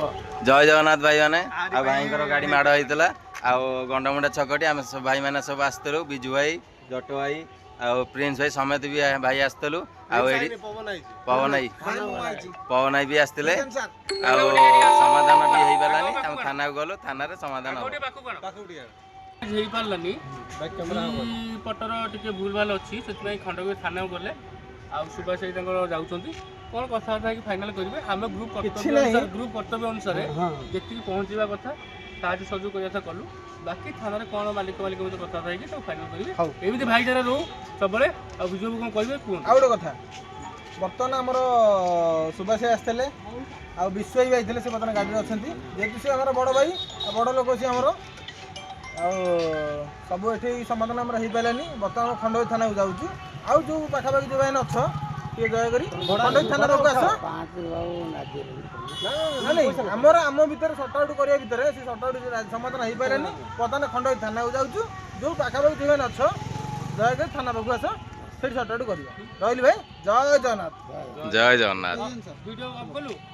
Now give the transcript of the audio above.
जय जगन्नाथ भाई मैंने आ भाई गाड़ी माड़ होता आ गंडमुंडा छकटी आम सब भाई मैंने सब आसलु बिजू भाई जटो भाई आ प्रिंस भाई समेत भी भाई आसलु पवन भाई भी आसते समाधान भी हो पारानी आम थाना गलु थाना समाधान पटर टे भूल भाल अच्छी से खंडगिरी थाना गले आ सुभाष भाई जाऊँगी कौन कथा फाइनाल करेंगे आम ग्रुप कर्तव्य अनुसार जी पहुँचा कथा साहय सहयोग करने कलु बाकी थाना कौन मालिक कथा फाइनाल करेंगे एमती भाईचारा रो सब विजय कौन कहे गोटे कथा बर्तमान आमर सुभाष आसते आ विश्व भी आते से बर्तमान गाड़ी अच्छा जेहतु सी आम बड़ भाई बड़ लोक सी आमर सब ये समाधान आम हो पारानी बर्तमान खंडगिरी थाना को जाऊँ आउ जो पाखापाखि जो भाई अछ ये दयाकोरी खंडगिरी थाना को आस नहीं आमर आम भितर सर्टआउट करने भितर से सर्टआउट समाधान हो पारानी बर्तमान खंडगिरी थाना को जाऊँ जो पाखापाखि जो भाई अछ दयाकोरी थाना पाखु आस फिर सर्टआउट कर रही भाई जय जगन्नाथ जय जगन्नाथ।